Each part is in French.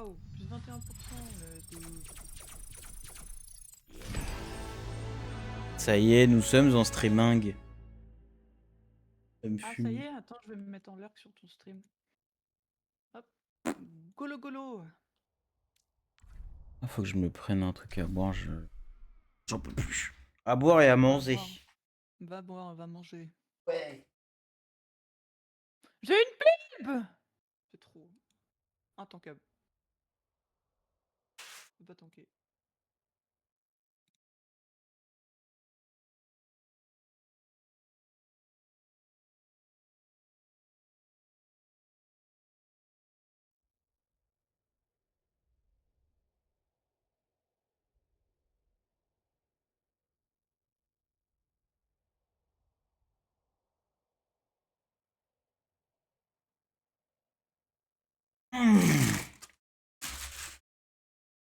Waouh, plus 21%. Ça y est, nous sommes en streaming. Ah, ça y est, attends, je vais me mettre en lurk sur ton stream. Hop. Golo golo. Ah, faut que je me prenne un truc à boire, j'en peux plus. À boire et à manger. Va boire, va manger. Ouais. J'ai une pub. C'est trop intankable. Va tanker.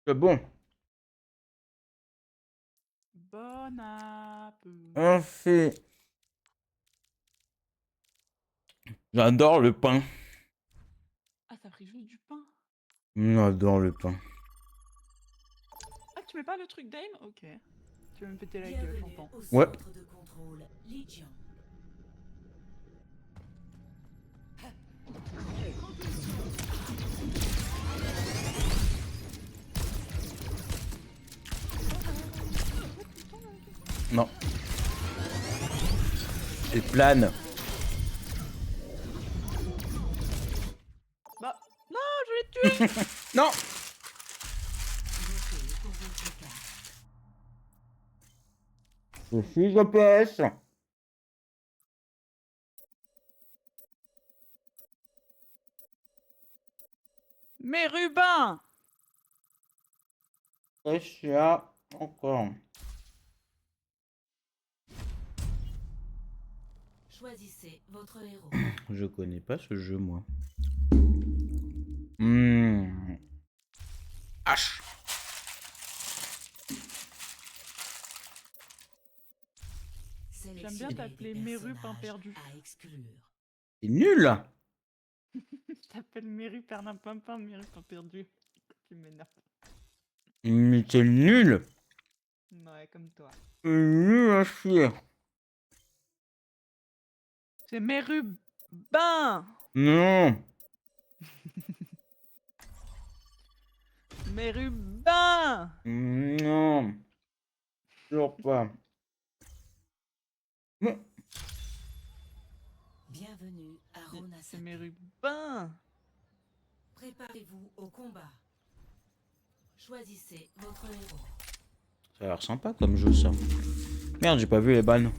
C'est bon. Bon app. On fait. J'adore le pain. Ah, t'as pris juste du pain. J'adore le pain. Ah, tu mets pas le truc d'aim? Ok. Tu vas me péter la gueule, j'entends. Ouais. Non. Elle plane. Bah, non, je l'ai tué. Non. Je suis OPS. Mes rubans. Russia encore. Choisissez votre héros. Je connais pas ce jeu, moi. H. J'aime bien t'appeler Meru pain perdu. C'est nul. Je t'appelle Meru pernin pimpin, Meru pain perdu. Tu m'énerves. Mais c'est nul. Ouais, comme toi. C'est nul à chier. C'est Meru bain. Non. Meru bain. Non. Toujours pas. Non. Bienvenue à C'est Ronasaki. Meru bain. Préparez-vous au combat. Choisissez votre héros. Ça a l'air sympa comme jeu, ça. Merde, j'ai pas vu les balles.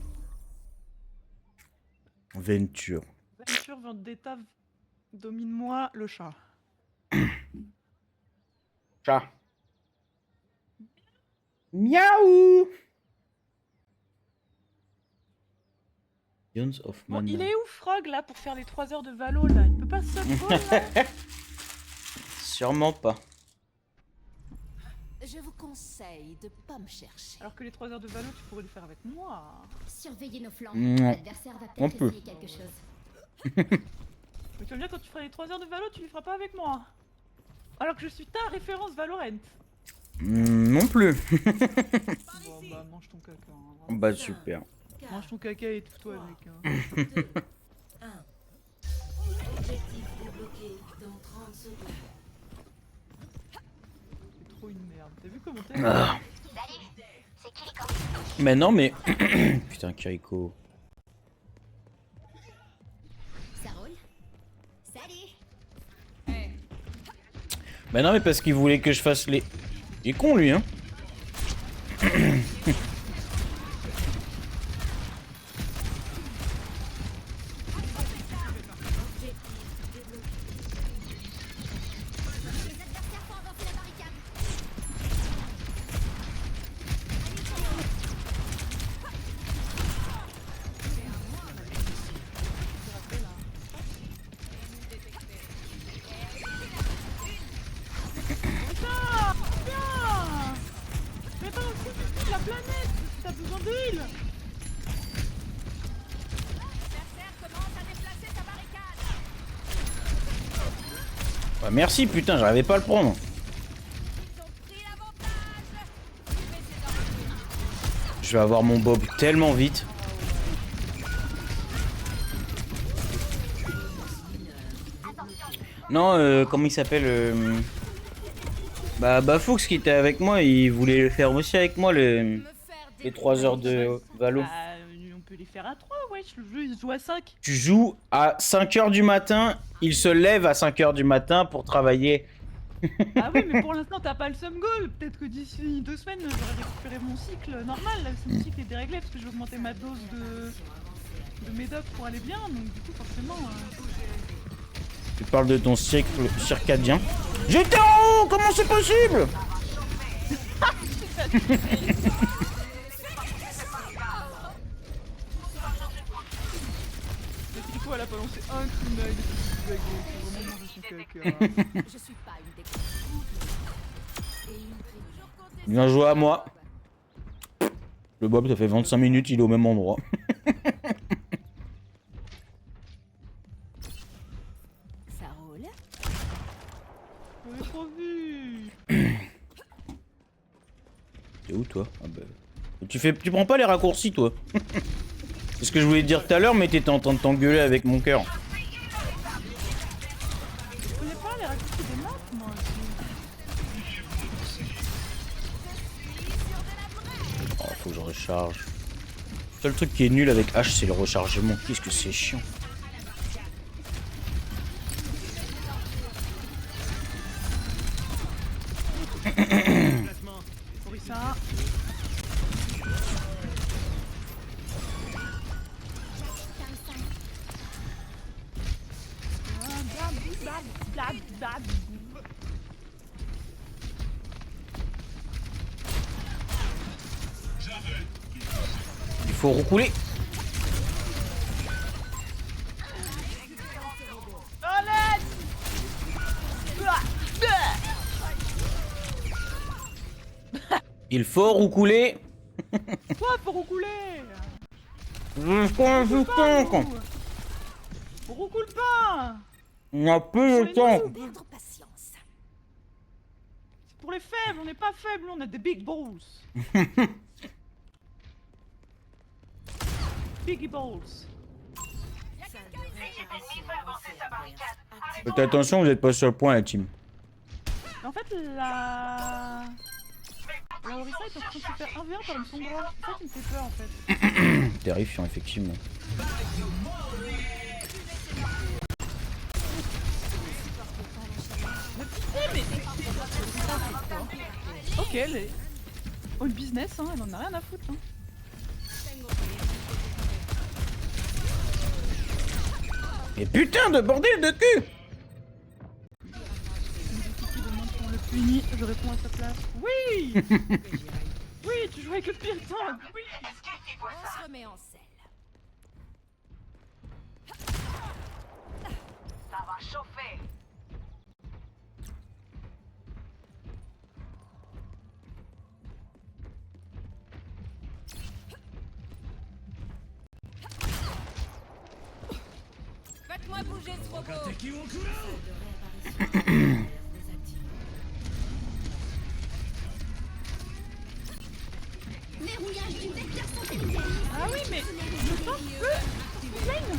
Venture. Venture, Vendetta, domine-moi le chat. Chat. Miaou. Ions of Bon, Mana. il est où Frog là pour faire les 3 heures de Valo là? Il peut pas se là? Sûrement pas. Je vous conseille de pas me chercher. Alors que les 3 heures de Valo, tu pourrais le faire avec moi. Surveillez nos flancs. Non. L'adversaire va On peut-être peut. essayer quelque chose. Mais tu vas me dire, quand tu feras les 3 heures de Valo, tu les feras pas avec moi. Alors que je suis ta référence Valorant. Non plus. Bon bah mange ton caca. Hein. Bah super. Mange ton caca et tout-toi avec. Hein. 2, 1. Objectif débloqué dans 30 secondes. C'est trop une merde. T'as vu comment t'es? Ah. Mais non, mais. Putain, Kiriko. Ça roule? Salut! Mais non, mais parce qu'il voulait que je fasse les. Il est con, lui, hein. Les adversaires font avancer la barricade! Putain! Viens! Mais attends, c'est la planète! T'as besoin d'huile! L'adversaire commence à déplacer sa barricade! Ouais, merci putain, j'arrivais pas à le prendre. Je vais avoir mon Bob tellement vite. Non, comment il s'appelle Bah Fox qui était avec moi, il voulait le faire aussi avec moi les 3 heures de Valo. Bah, on peut les faire à 3, wesh. Le jeu il se joue à 5. Tu joues à 5h du matin, il se lève à 5h du matin pour travailler. Ah oui, mais pour l'instant t'as pas le sum goal. Peut-être que d'ici 2 semaines j'aurai récupéré mon cycle normal. Là, mon cycle est déréglé parce que j'ai augmenté ma dose de médoc pour aller bien. Donc du coup, forcément. Tu parles de ton cycle circadien. J'étais en haut, comment c'est possible? Du coup, elle a pas lancé un kunai de c'est vraiment manger son caca. Je suis pas une des... Bien joué à moi. Le Bob, ça fait 25 minutes, il est au même endroit. Ça roule. J'avais trop vu. T'es où toi? Ah bah... Tu prends pas les raccourcis toi. C'est ce que je voulais te dire tout à l'heure, mais t'étais en train de t'engueuler avec mon cœur. Je connais pas les raccourcis des maps, moi aussi. Oh, faut que je recharge. Le seul truc qui est nul avec H, c'est le rechargement. Qu'est-ce que c'est chiant. Orisa. Il faut recouler. Il faut recouler. Quoi, faut roucouler? On Roucoule pas! a peu de temps. Perdre patience. C'est pour les faibles, on n'est pas faibles, on a des big balls. Biggie balls. Faites attention, vous êtes pas sur le point, la team. En fait, la Orisa est en train de se faire 1v1 par une sombra. C'est ça qui me fait peur en fait. Terrifiant, effectivement. Ok, elle est. Oh, le business, hein, elle en a rien à foutre. Hein. Mais putain de bordel de cul! Qui demande qu'on le punit, je réponds à sa place. Oui. Oui, tu joues avec le pire temps. Oui. On se remet en selle. Ça va chauffer. Faites-moi bouger ce robot. Verrouillage du vecteur centellulaire. Ah oui, mais le temps peut lane.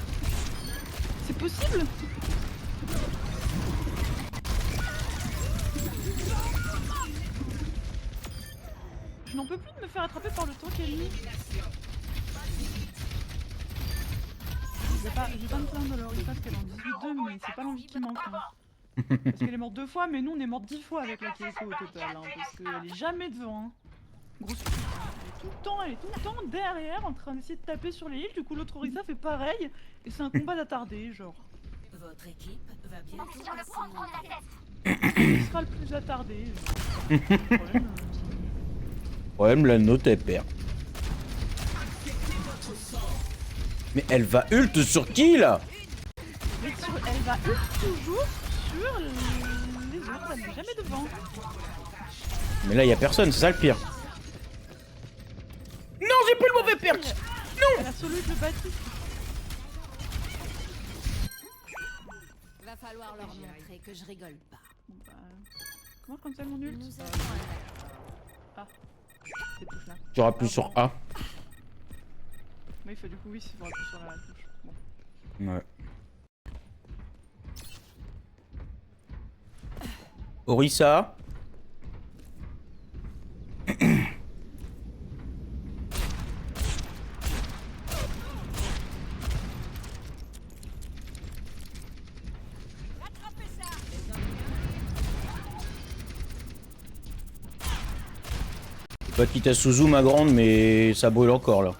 C'est possible. Je n'en peux plus de me faire attraper par le tank ennemi. Je vais pas me plaindre de leur parce qu'elle est en 18-2, mais c'est pas l'envie qui manque. Hein. Parce qu'elle est morte 2 fois, mais nous on est mort 10 fois avec la Kyoko au total. Hein, parce qu'elle est jamais devant. Hein. Grosse elle est tout le temps derrière en train d'essayer de taper sur les îles. Du coup, l'autre Orisa fait pareil. Et c'est un combat d'attardé, genre. Votre équipe va bientôt Sur le passer point de prendre une la tête. Qui sera le plus attardé problème, Problème, la note elle perd. Mais elle va ult sur qui là? elle va ult toujours sur les autres. Elle n'est jamais devant. Mais là y a personne, c'est ça le pire. Non, j'ai pris le mauvais perk. Elle a solo le Baptiste. Va falloir leur montrer que je rigole pas. Bon bah... Comment je cancel mon ult? Nous Ah. C'est touche là. Tu appuies sur A. Oui, il faut du coup, oui, il faut appuyer sur la touche. Bon. Ouais. Orisa. rattrapez ça. Pas quitte à Suzu ma grande, mais ça brûle encore là.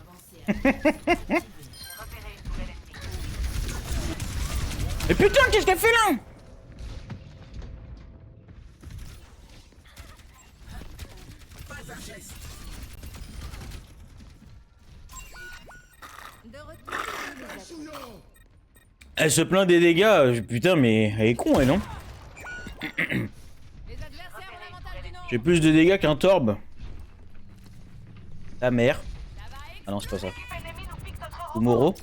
Mais putain, qu'est-ce qu'elle fait là? De retour. Elle se plaint des dégâts, putain, mais elle est con elle, non? Les adversaires ont l'avantage du nombre. J'ai plus de dégâts qu'un torbe. Ta mère. Ça va Ah non, c'est pas ça. L'équipe ennemie nous pique notre robot. Umoro.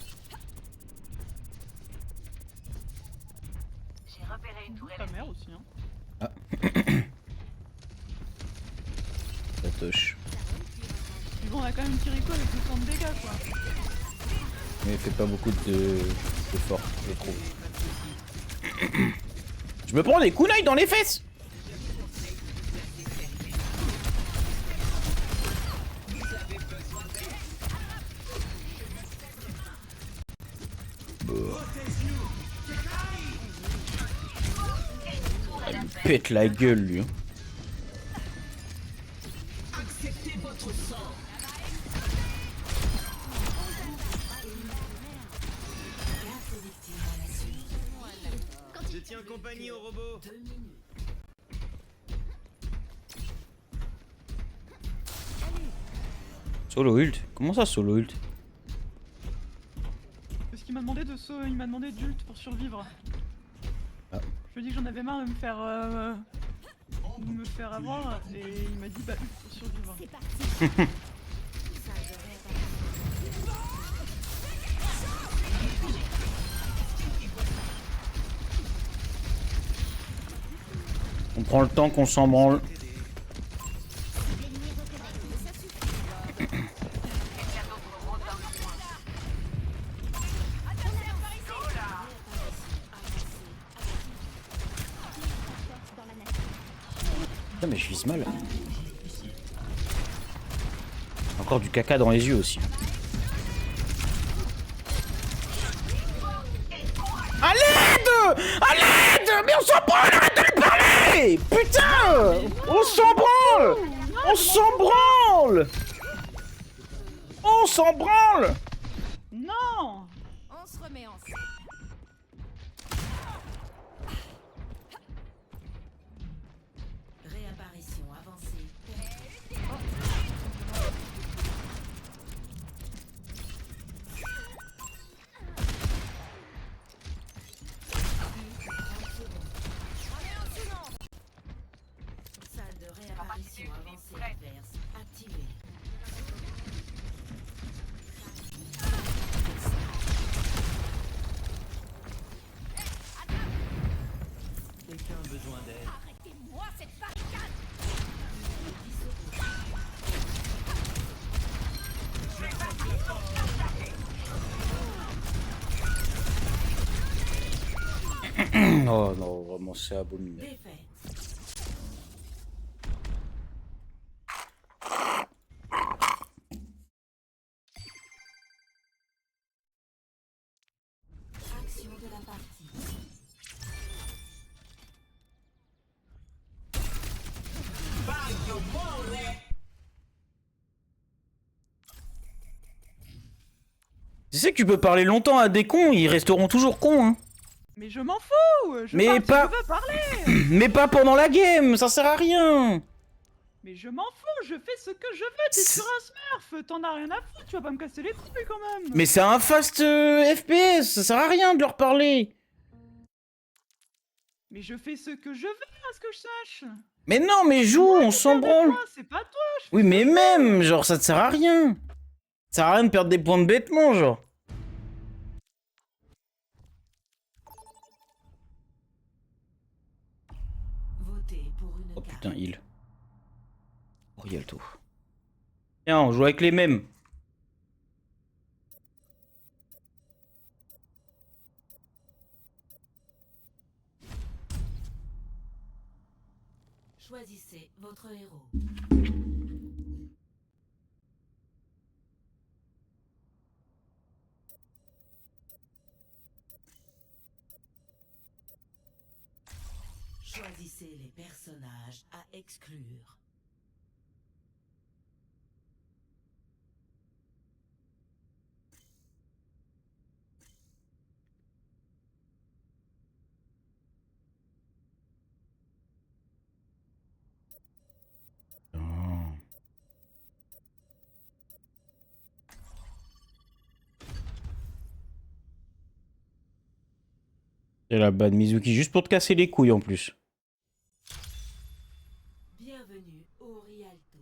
J'ai repéré une tourelle Ta mère ennemie. aussi, hein. Satoche. Puis bon, on a quand même Kiriko avec 200 de dégâts, quoi. Mais elle fait pas beaucoup d'efforts, je trouve. Je me prends des kunai dans les fesses. Il me pète la gueule lui. Hein. Je tiens compagnie au robot. Solo ult? Comment ça solo ult? Parce qu'il m'a demandé de il m'a demandé d'ult pour survivre. Ah. Je lui ai dit que j'en avais marre de me faire avoir et il m'a dit bah ult pour survivre. C'est parti. On prend le temps qu'on s'en branle. Putain mais je vise mal. Encore du caca dans les yeux aussi. À l'aide! À l'aide! Mais on s'en branle! Arrête de lui parler! Putain! On s'en branle! On s'en branle! On s'en branle! Non! On se remet en scène. Réapparition avancée. Salle de réapparition avancée adverse activée. Quelqu'un a besoin d'aide. Arrêtez-moi cette barricade. Oh non, vraiment c'est abominable. Défaite. Action de la partie. Tu sais que tu peux parler longtemps à des cons, ils resteront toujours cons, hein. Mais je m'en fous! Je Mais parle pas- si je veux parler! Mais pas pendant la game, ça sert à rien. Mais je m'en fous, je fais ce que je veux, t'es sur un smurf, t'en as rien à foutre, tu vas pas me casser les couilles quand même! Mais c'est un fast FPS, ça sert à rien de leur parler. Mais je fais ce que je veux, à ce que je sache! Mais non, mais joue, Moi, on je s'en fais avec branle. moi, c'est pas toi! Je fais Oui, ce mais que je veux. même, genre, ça te sert à rien. Ça sert à rien de perdre des points de bêtement, genre. Putain, heal. Oh, Rialto. Tiens, on joue avec les mêmes. Choisissez votre héros. Choisissez les personnages à exclure. Oh. C'est la bad Mizuki, juste pour te casser les couilles en plus. Bienvenue au Rialto.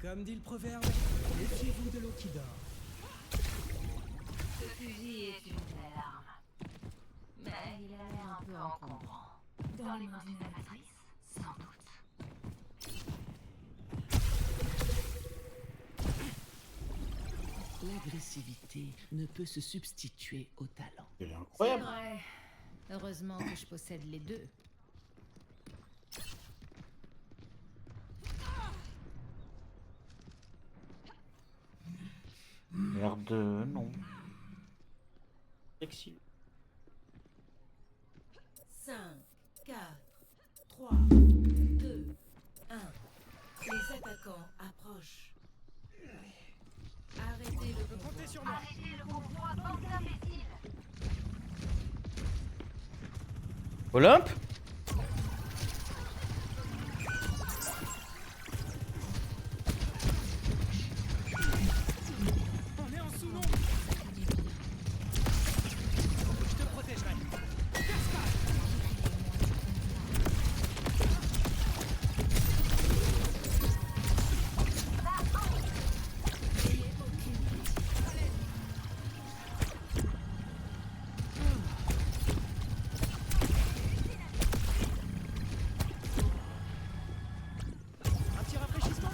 Comme dit le proverbe, méfiez-vous de l'eau qui dort. Ce fusil est une belle arme. Mais il a l'air un peu encombrant. Dans les mains d'une amatrice, sans doute. L'agressivité ne peut se substituer au talent. C'est C'est incroyable. vrai. Heureusement que je possède les deux. Merde, non. Sexy. 5, 4, 3, 2, 1. Les attaquants approchent. Arrêtez le Comptez sur moi. Arrêtez le convoi, bande d'imbéciles. Olympe? On est en sous-nom. Je te protégerai. Un petit rafraîchissement.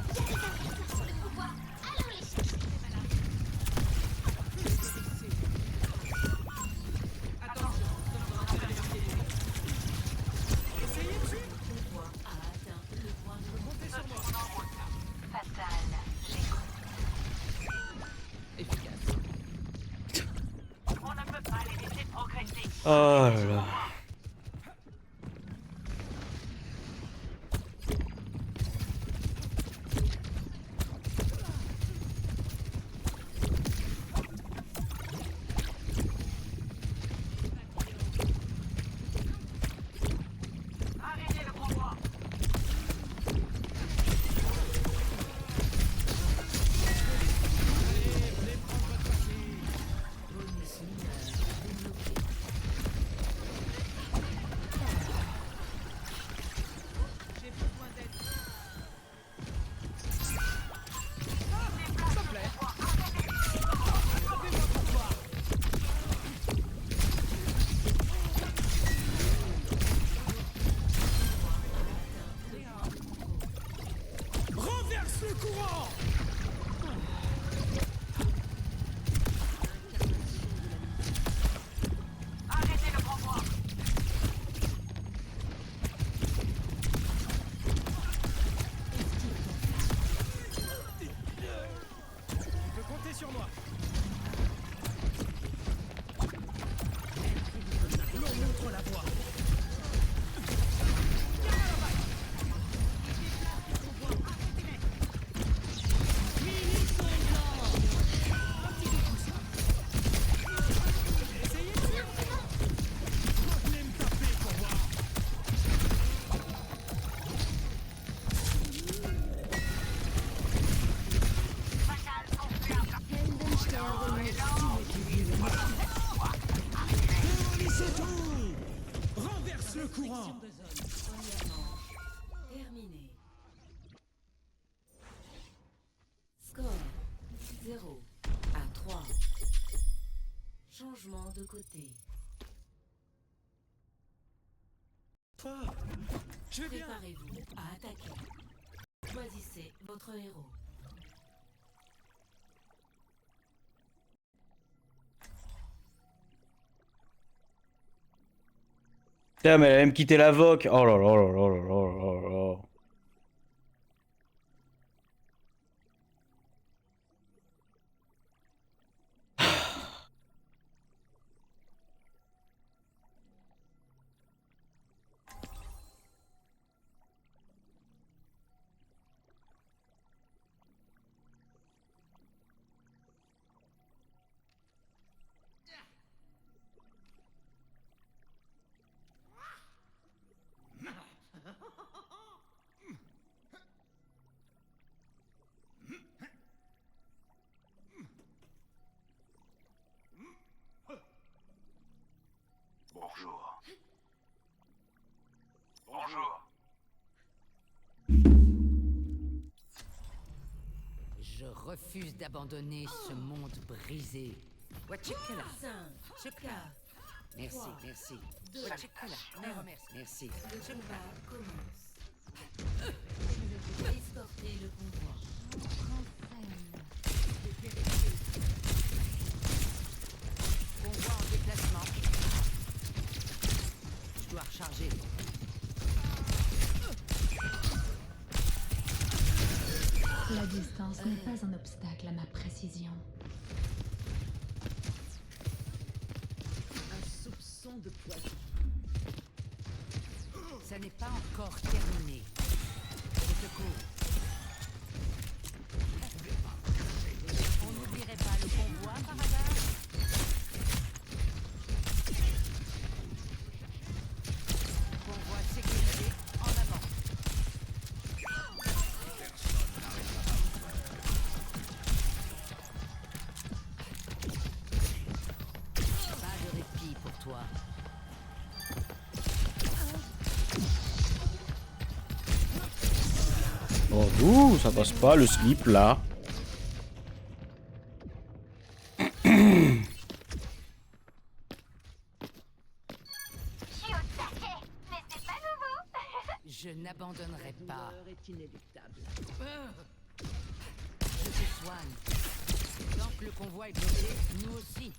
Essayez dessus. Le point a atteint le point de Comptez sur moi. Fatal, Efficace. on ne peut pas les laisser progresser. Oh là là. Arrêtez le convoi. bonus mineur débloqué. Renverse le courant. Arrêtez le convoi. Tu peux compter sur moi. L'on montre la voie. Essayez dessus. Venez me taper pour voir. Fatal, Transition de zone. Première manche. Terminé. Score 0 à 3. Changement de côté. Toi, je vais bien. Préparez-vous à attaquer. Choisissez votre héros. Putain, mais elle a même quitté la VOC. Oh là là là là là là là là. Bonjour. Bonjour. Je refuse d'abandonner ce monde brisé. Wachikala. 5, 4, Merci, 3, merci. 2, Wachikala. Merci. le combat commence. Escortez le convoi. Convoi en déplacement. Je dois recharger. La distance n'est pas un obstacle à ma précision. Un soupçon de poison. Ça n'est pas encore terminé. Au secours. On n'oublierait pas le convoi par hasard? Convoi sécurisé, en avant. Pas de répit pour toi. Oh, ouh, ça passe pas le slip là. Je n'abandonnerai pas. L'heure est inéluctable. Je te soigne. Tant que le convoi est bloqué, nous aussi.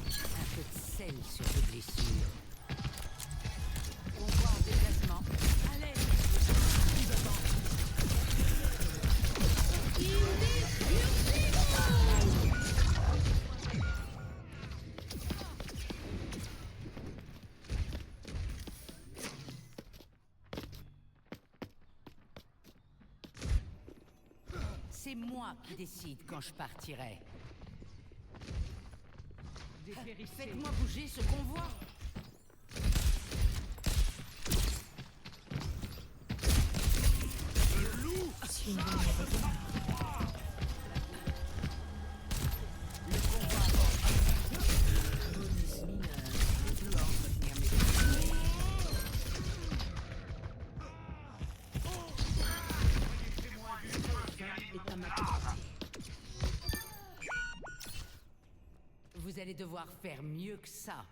Un peu de sel sur tes blessures. Convoi en déplacement. Allez! C'est moi qui décide quand je partirai. Faites-moi bouger ce convoi. Vous allez devoir faire mieux que ça.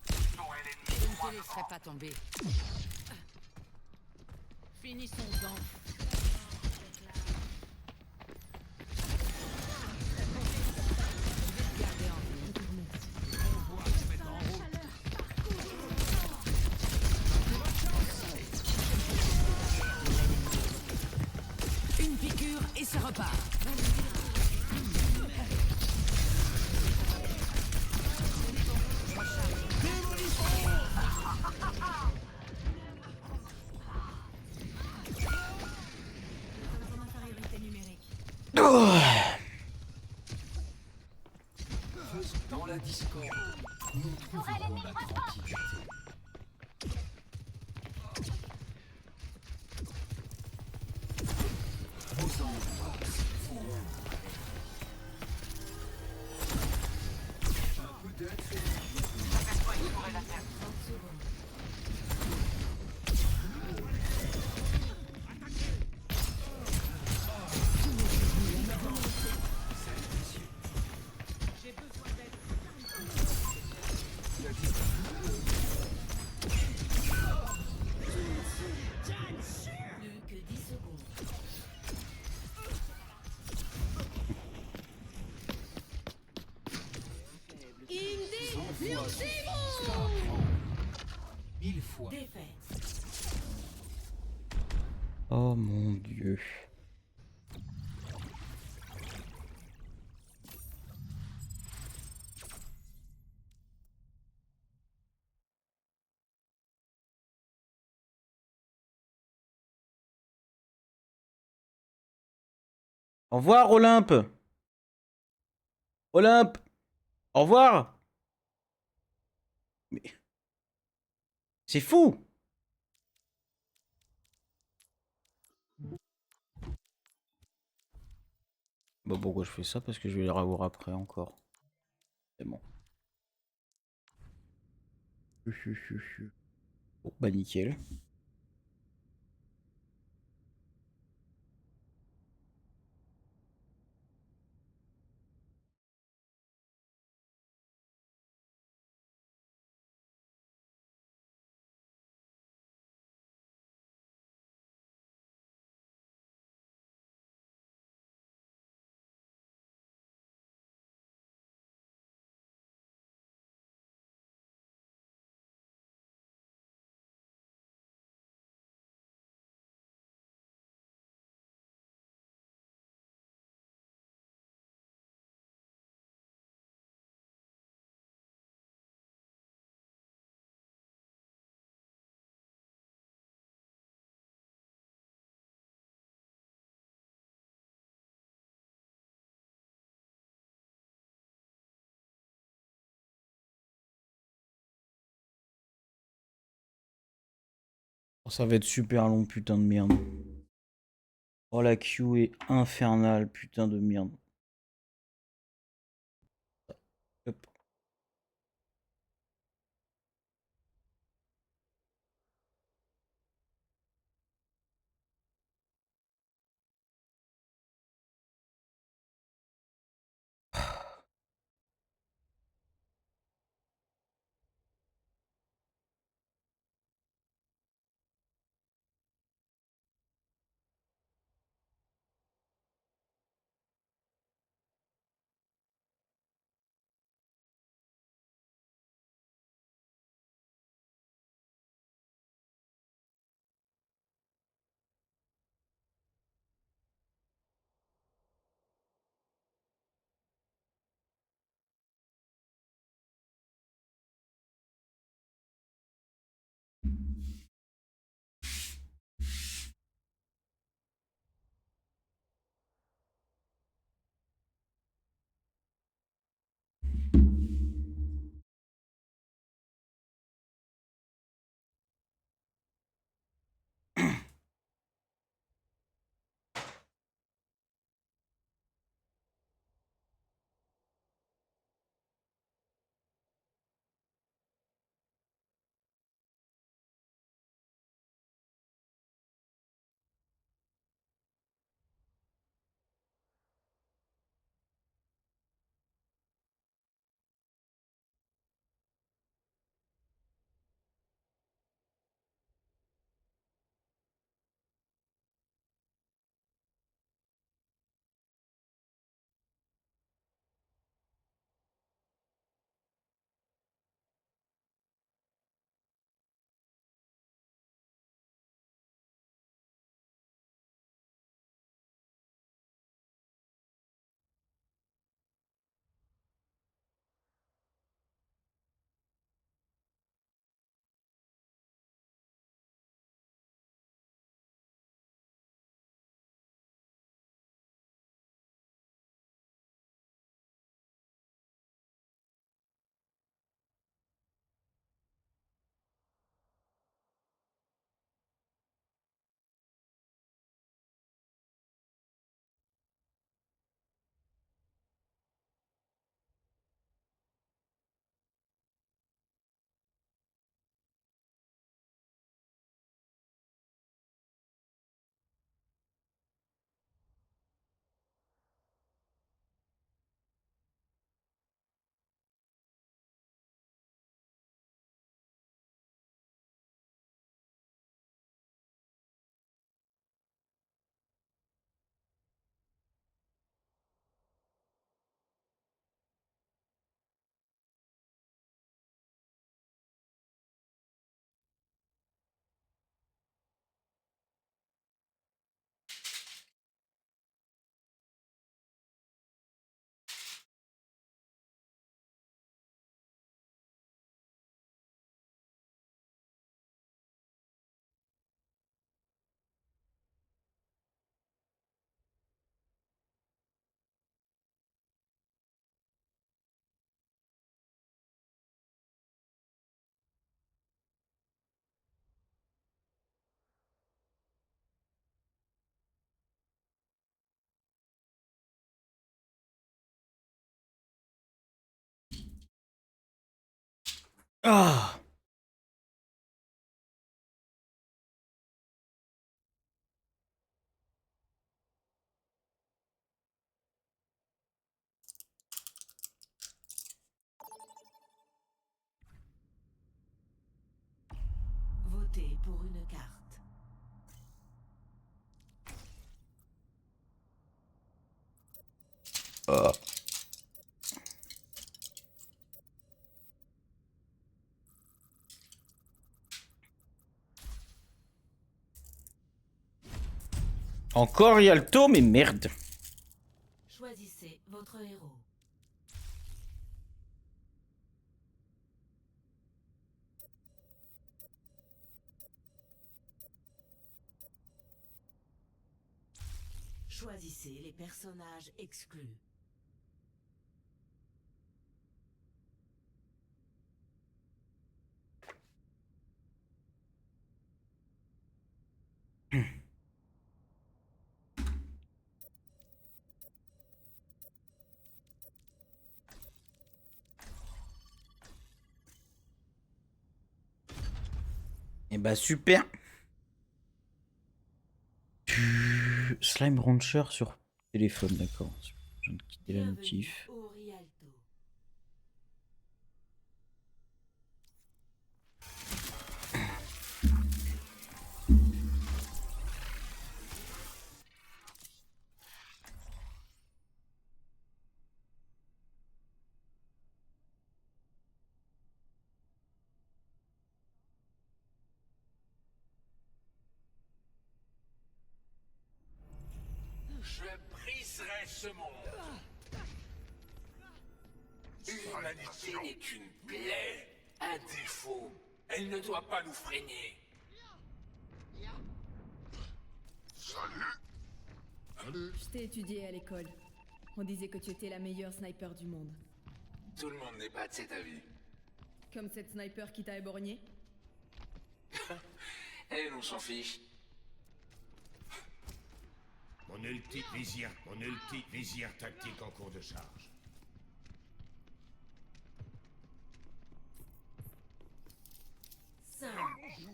Je ne te laisserai pas tomber. Finissons-en. Gardez en vie. Une piqûre et ça repart. Dans la discorde, nous trouverons la tranquillité. Vos angoisses font un peu d'aide fait Mille fois. Défaite. Oh mon dieu. Au revoir Olympe. Olympe. Au revoir. Mais c'est fou. Bah pourquoi je fais ça? Parce que je vais les revoir après encore. C'est bon. Bon bah nickel. Oh, ça va être super long, putain de merde. Oh la queue est infernale, putain de merde. Hop. Ah. Votez pour une carte. Encore Rialto, mais merde. Choisissez votre héros. Choisissez les personnages exclus. Et bah super. Slime Rancher sur téléphone, d'accord. Je viens de quitter la Bienvenue notif. au Rialto. Je briserai ce monde. L'humanité est une plaie, un défaut. Elle ne doit pas nous freiner. Je t'ai étudié à l'école. On disait que tu étais la meilleure sniper du monde. Tout le monde n'est pas de cet avis. Comme cette sniper qui t'a éborgné. Elle, on s'en fiche. Mon ulti vizir tactique en cours de charge. Cinq,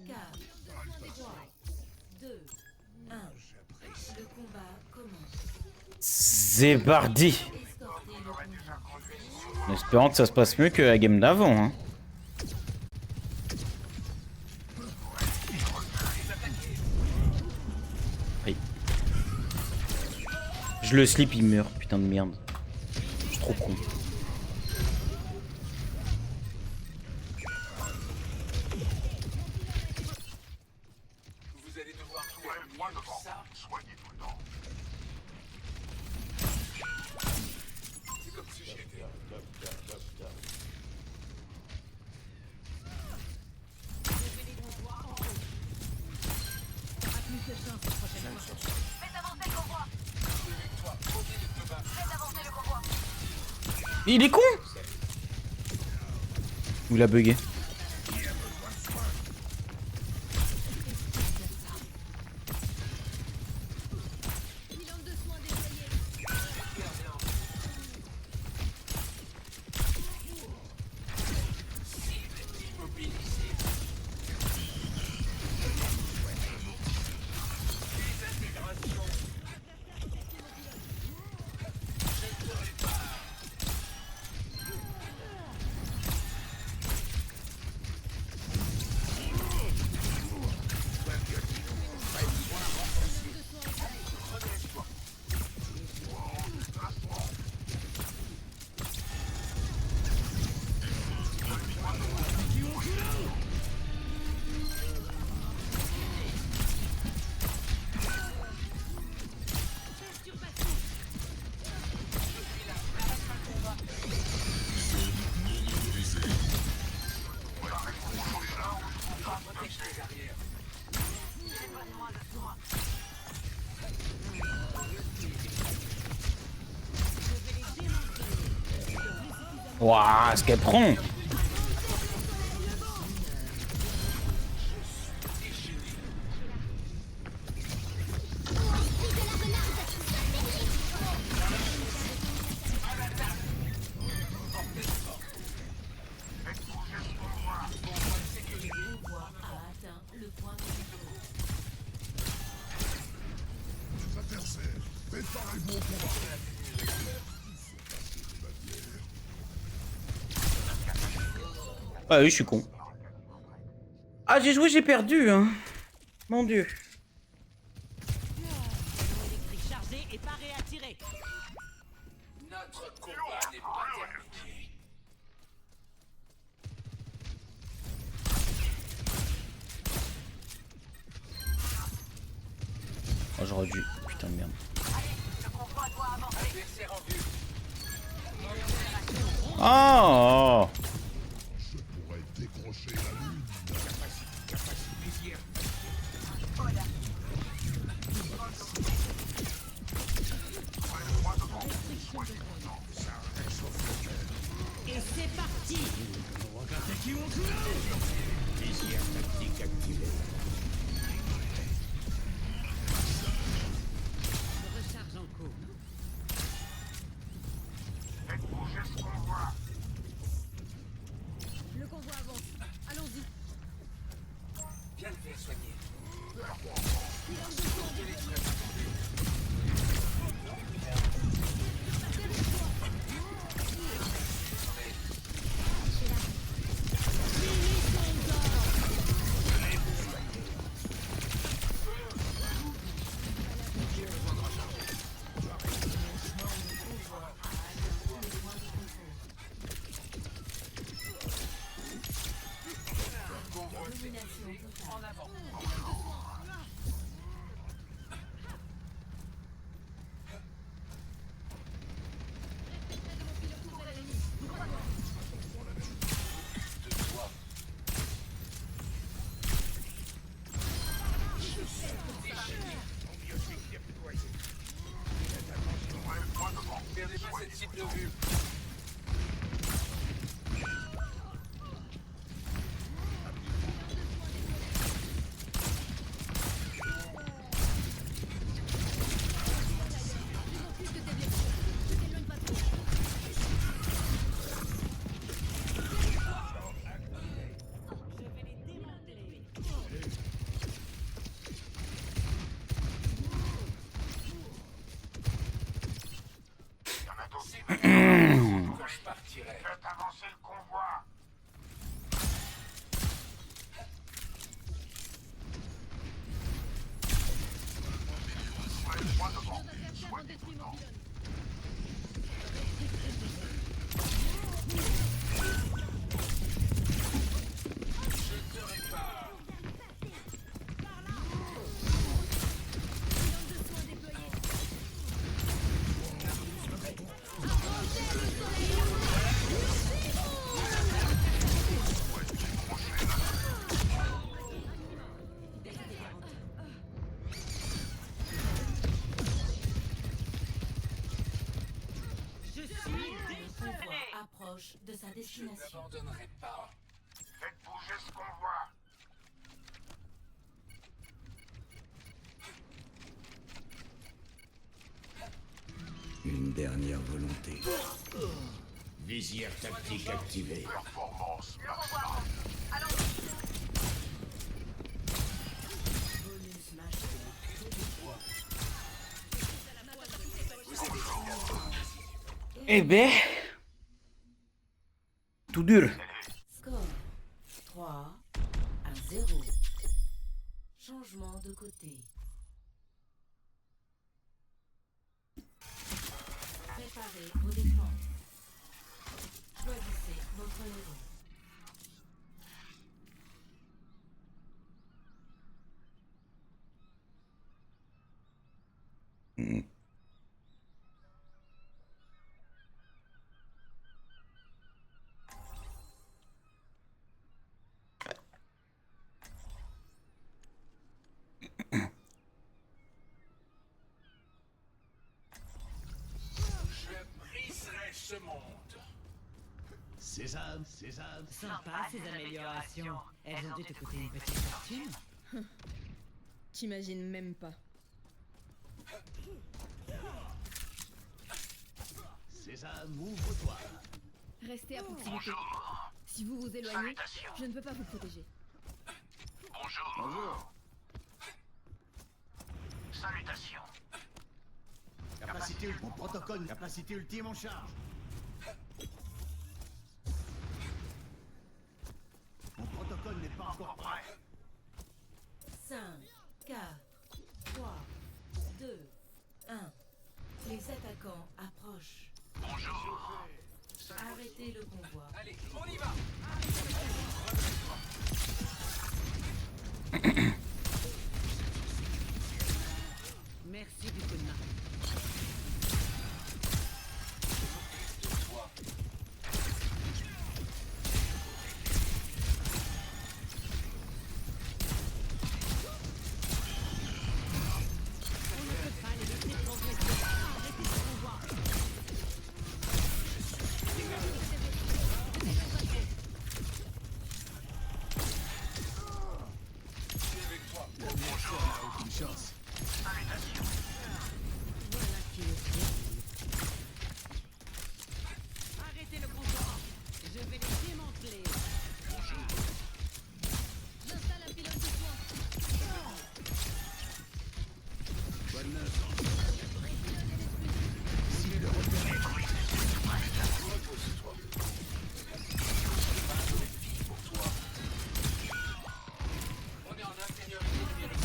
4, 3, 2, 1. Le combat commence. C'est parti. Escortez le conduit. En espérant que ça se passe mieux que la game d'avant. Hein. Aïe. Je le slip, il meurt, putain de merde. Je suis trop con. Vous allez devoir trouver un moyen de ça. Soignez tout le temps. C'est comme si j'y étais. Il est con. Ou il a bugué. Waouh, ce qu'elle prend. Ah oui, je suis con. Ah, j'ai joué, j'ai perdu, hein. Mon dieu. Électrique chargé et paré à tirer. Notre combat n'est pas terminé. Oh, j'aurais dû. Putain de merde. Adversaire en vue. Oh. Et c'est parti. Visière tactique activée. Recharge en cours. Le convoi avance. Allons-y. Viens le faire soigner. Perdez pas cette cible de vue. Quand je partirai. Faites avancer le convoi. Approche de sa Je destination. n'abandonnerai pas. Faites bouger ce convoi. Une dernière volonté. Visière tactique activée. Performance Eh ben. Tout dur. Score 3 à 0. Changement de côté. Préparez vos défenses. Choisissez votre héros. Je briserai ce monde. Sésame, sésame. Sympa ces améliorations. Elles ont dû te coûter une petite fortune. T'imagines même pas. Sésame, ouvre-toi. Restez à proximité. Si vous vous éloignez, je ne peux pas vous protéger. Bonjour. Salutations. Mon protocole, capacité ultime en charge. Mon protocole n'est pas encore prêt. 5, 4, 3, 2, 1. Les attaquants approchent. Bonjour. Arrêtez le convoi. Allez, on y va. Merci du coup de main. Arrêtez le combat. Je vais les démanteler. J'installe un pilote de soin. Bonne neuf. On est en infériorité numérique.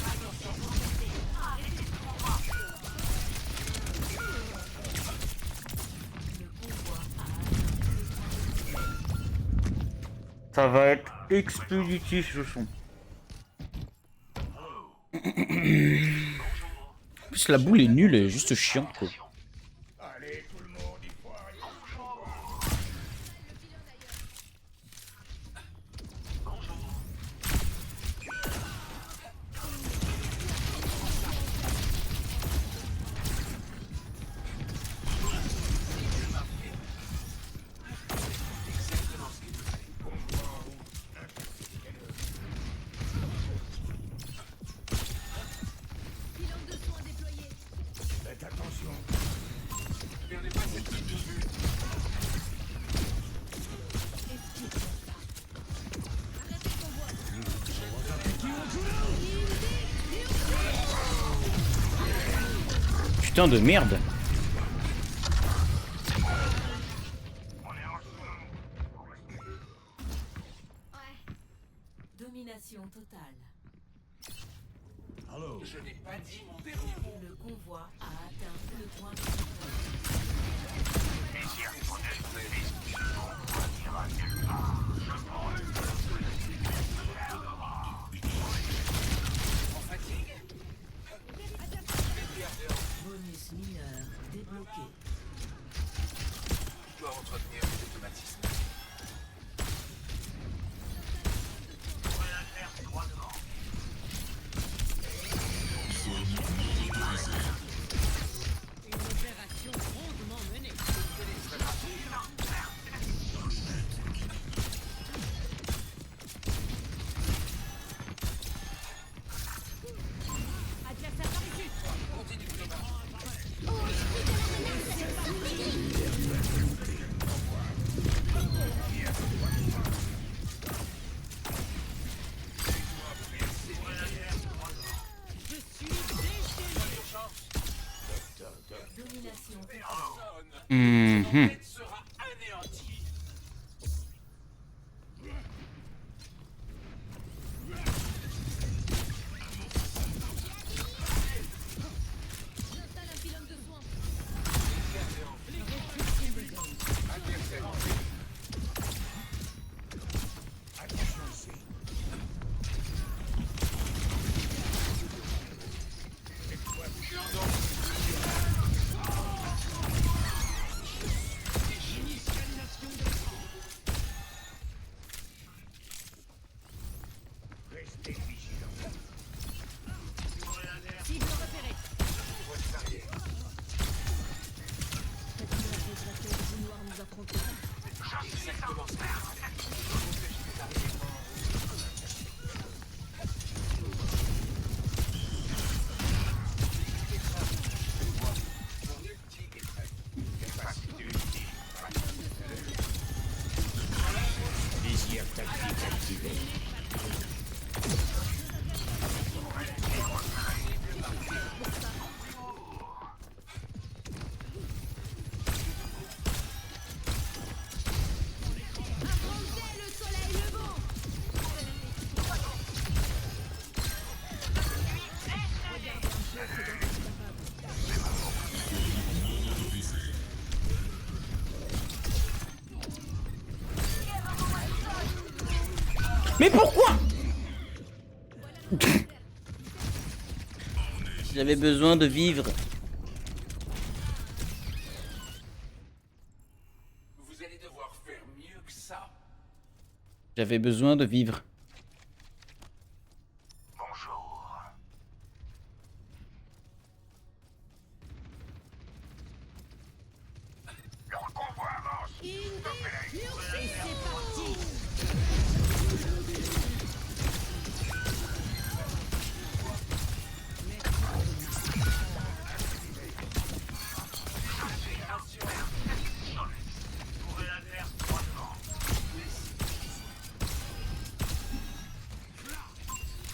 Ça va être expéditif ce son. En plus la boule est nulle, elle est juste chiante quoi. Allez, tout le monde, il faut arriver. Pilote de soin déployé. Faites attention. Perdez pas cette ligne de vue. Arrêtez le convoi. Putain de merde. Domination totale. Allô. Je n'ai pas dit mon dernier mot. Le convoi a atteint le point de contrôle. En fatigue. Bonus mineur débloqué. Je dois entretenir les automatismes. Une opération rondement menée. Adversaire par ici. Continue de marcher. Je suis déchaîné. Domination totale. Mhm. L'enquête sera anéantie. J'installe un pilote de soin. Adversaire en vue. Attention ici. Mais pourquoi? J'avais besoin de vivre. Vous allez devoir faire mieux que ça. J'avais besoin de vivre. Bonjour. Leur convoi avance.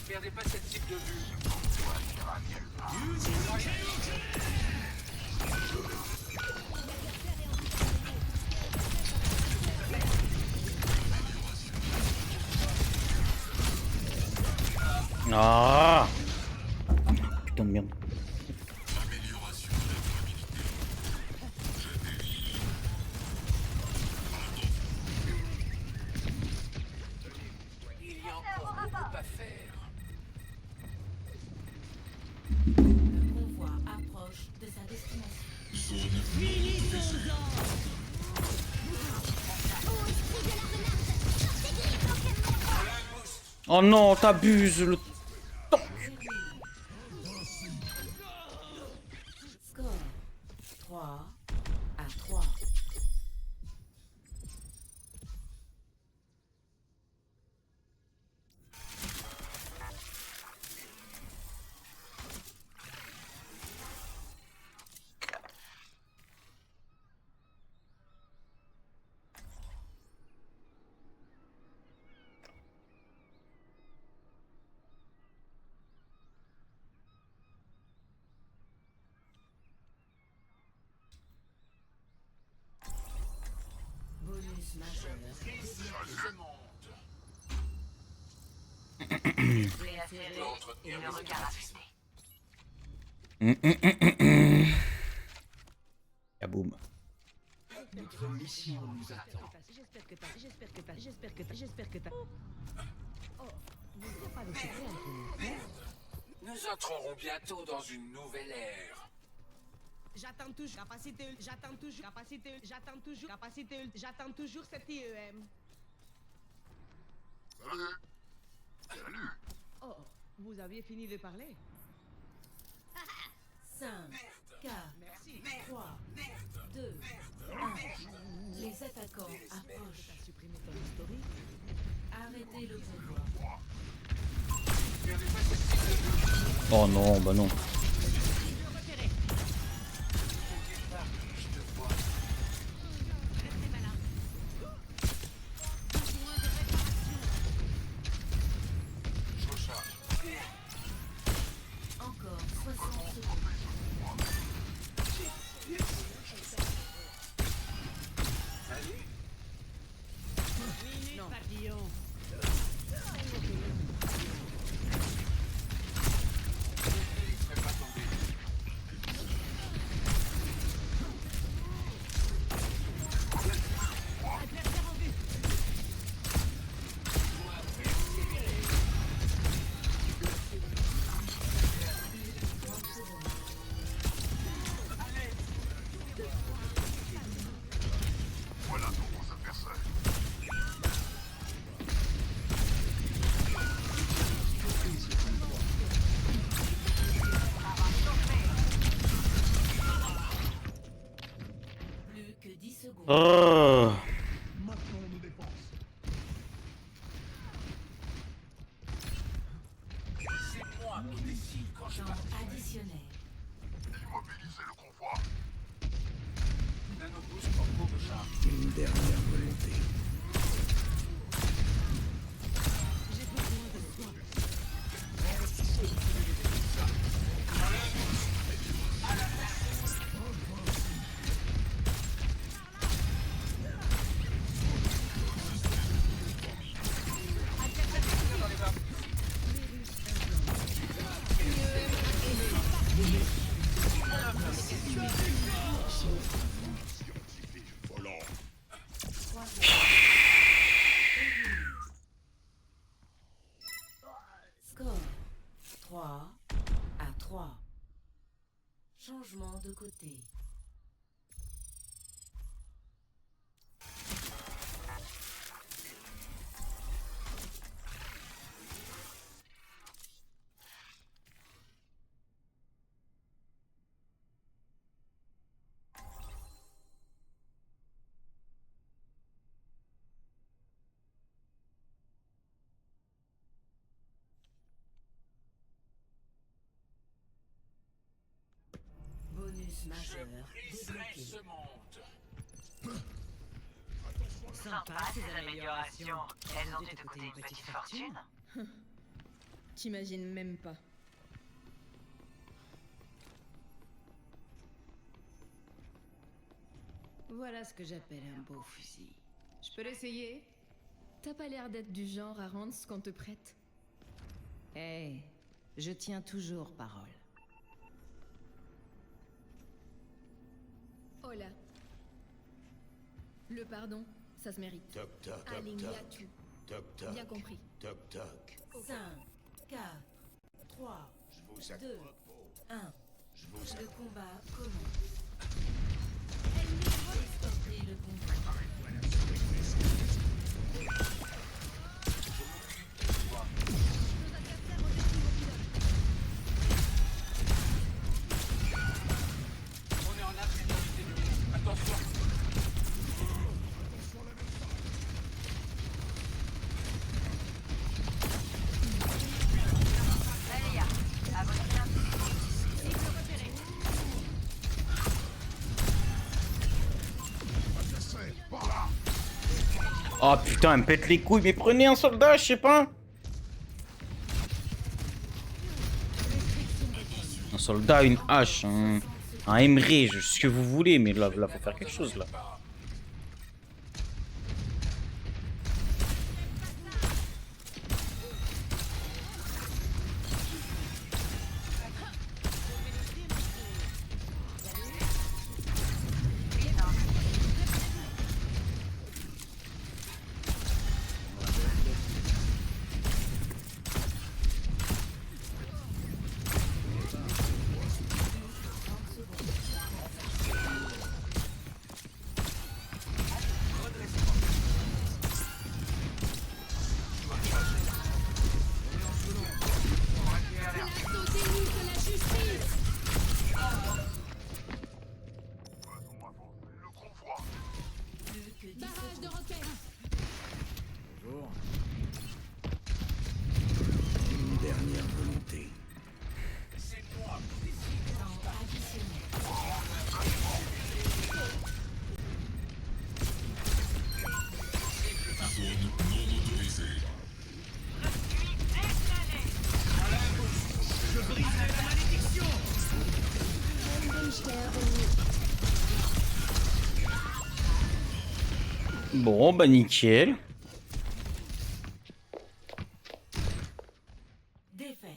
Perdez pas cette type de vue. Ah putain de merde. Il y a encore beaucoup à faire. Le convoi approche de sa destination. Oh non, t'abuses le... Score 3-3. Bonus majeur. Et le regard affecté. Kaboum. Notre mission nous attend. J'espère que t'as... Oh, vous n'avez pas de secret entre nous. Nous entrerons bientôt dans une nouvelle ère. J'attends toujours capacité, j'attends toujours capacité, j'attends toujours capacité, j'attends toujours cette IEM. Oh, vous aviez fini de parler? 5, 4, 3, 2, 1. Les attaquants approchent. Supprimer ton historique. Arrêtez le convoi. Oh non, bah non. Encore 60 secondes. Non, papillon. Plus que 10 secondes. Oh. Maintenant nos dépenses. C'est moi qui décide quand je Temps additionnel. Immobiliser le convoi. nanoboost en cours de charge. Une dernière volonté. Changement de côté. Bonus majeur débloqué. Ce monde. Sympa ces améliorations. Elles ont dû te coûter une petite fortune. T'imagines même pas. Voilà ce que j'appelle un beau fusil. Je peux l'essayer? T'as pas l'air d'être du genre à rendre ce qu'on te prête. Hey, je tiens toujours parole. Oh là. Le pardon, ça se mérite. Toc toc toc Aligna toc. tu. Toc toc. Bien compris. Toc toc. 5, 4, 3, Je vous 2, accroche. 1. Je vous Le combat commence. Escortez le combat. On est en infériorité numérique. Attention. Oh putain, elle me pète les couilles, mais prenez un soldat, je sais pas. Un soldat, une hache, un Emre, ce que vous voulez, mais là faut faire quelque chose là. Barrage de roquettes. Une dernière volonté. Bon, bah nickel. Défaite.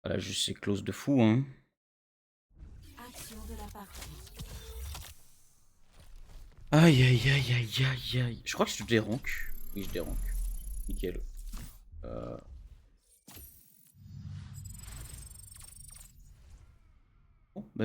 Voilà, juste c'est close de fou, hein. Action de la partie. Aïe aïe aïe aïe aïe aïe. Je crois que je déranque. Oui, je déranque. Nickel.